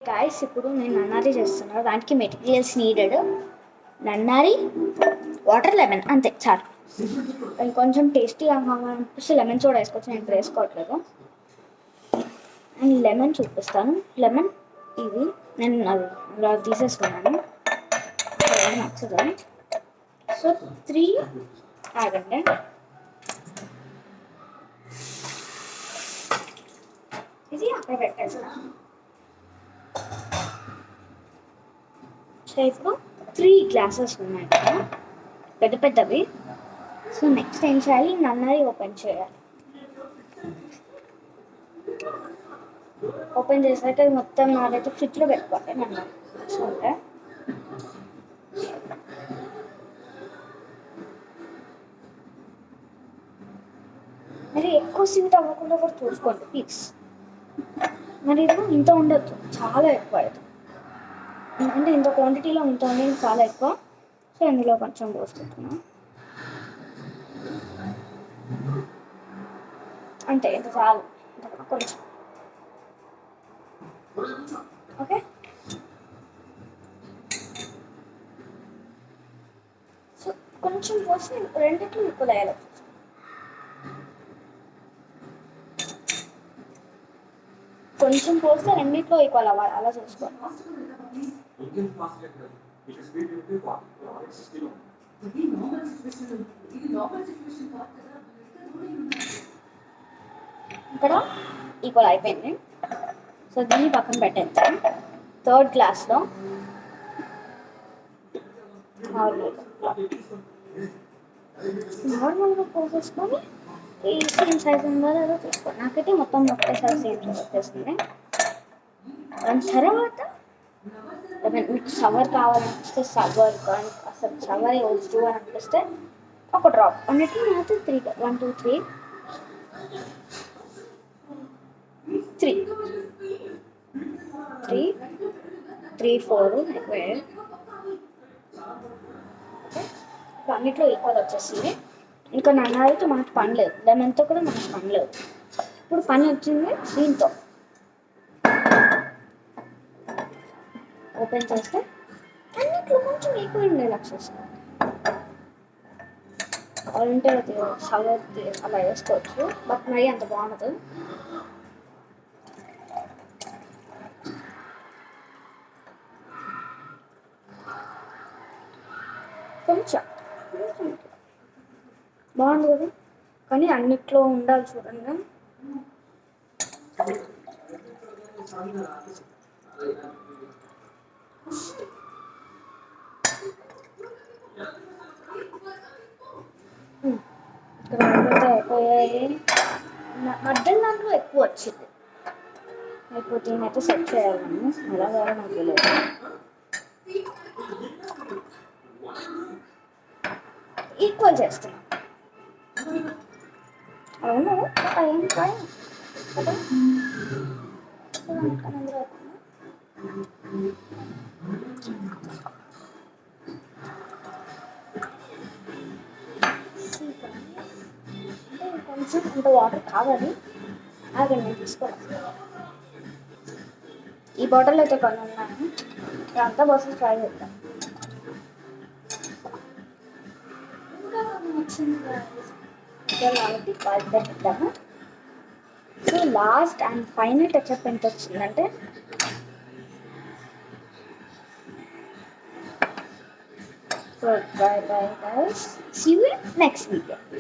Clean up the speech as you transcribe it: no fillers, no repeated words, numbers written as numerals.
Guys ఇప్పుడు నేను నన్నారి చేస్తున్నాను. దానికి మెటీరియల్స్ నీడెడ్ నన్నారి, వాటర్, లెమన్, అంతే చాలు. కొంచెం టేస్టీగా కావాలనిపిస్తే లెమన్ సోడా వేసుకోవచ్చు, నేను ఇప్పుడు వేసుకోవట్లేదు. అండ్ లెమన్ చూపిస్తాను. లెమన్ ఇవి నేను అలా తీసేసుకున్నాను, నచ్చదు. సో 3 ఆగండి, ఇది అక్కడ పెట్టేస్తాను. సో ఇప్పుడు 3 గ్లాసెస్ ఉన్నాయి కదా, పెద్ద పెద్దవి. సో నెక్స్ట్ ఏం చేయాలి, నన్నారి ఓపెన్ చేయాలి. ఓపెన్ చేసాక మొత్తం నాదైతే ఫ్రిడ్జ్లో పెట్టుకోండి నన్నారి. చూసుకుంటే మరి ఎక్కువ స్వీట్ అవ్వకుండా కూడా చూసుకోండి ప్లీజ్. మరి ఇది ఇంత ఉండొచ్చు, చాలా ఎక్కువ అవుతుంది. అంటే ఇంత క్వాంటిటీలో ఇంత ఉండేది చాలా ఎక్కువ. సో ఇందులో కొంచెం పోసుకుంటున్నాను, అంటే ఇంత చాలు, కొంచెం. ఓకే, సో కొంచెం పోసి రెండింటిలో ఈక్వల్ అయ్యేలా, కొంచెం పోస్తే రెండింటిలో ఈక్వల్ అవ్వాలి, అలా చూసుకోండి. ఇక్కడ ఈక్వల్ అయిపోయింది. సో దీన్ని పక్కన పెట్టేద్దాం. థర్డ్ గ్లాస్లో నార్మల్గా పోసేసుకొని ఈ సేమ్ సైజ్ ఉందో లేదో చూసుకోండి. నాకైతే మొత్తం ఒకేసారి సేమ్ సైజ్ వచ్చేసింది. దాని తర్వాత మీకు సవర్ కావాలనిపిస్తే సవర్, అసలు సవర్ వద్దు అని అనిపిస్తే ఒక డ్రాప్ అన్నట్లు. నాకు 3 1 2 3 4 ఎక్కువ. అన్నిట్లో ఈక్వల్ వచ్చేసింది. ఇంకా నన్నారితో మనకు పని లేదు, లెమన్తో కూడా మనకు పని లేదు. ఇప్పుడు పని వచ్చింది దీంతో. ఓపెన్ చేస్తే అన్నిట్లో కొంచెం ఈక్వల్ ఉండేలా చూసుకోండి. కావాలంటే సవర్ అలా వేసుకోవచ్చు, బట్ మరీ అంత బాగుండదు. కొంచెం బాగుంది కదా, కానీ అన్నిట్లో ఉండాలి చూడండి. ఇక్కడ అయిపోయాయి. మధ్యలో దాంట్లో ఎక్కువ వచ్చింది. అయిపోతే నేనైతే సెట్ చేయాలి, ఎలా కావాలో నాకు తెలియదు. ఈక్వల్ చేస్తున్నాం, అవును ఏం కాదు కదా. కొంచెం అంత వాటర్ కావాలి. ఆగండి, నేను తీసుకోవాలి. ఈ బాటిల్ అయితే కొన్ని ఉన్నాను, అంతా బస్సు ట్రై చేద్దాం. కాబట్టి పెట్టాము. So last and final touch up ఎంత వచ్చిందంటే, so bye bye guys, see you next video.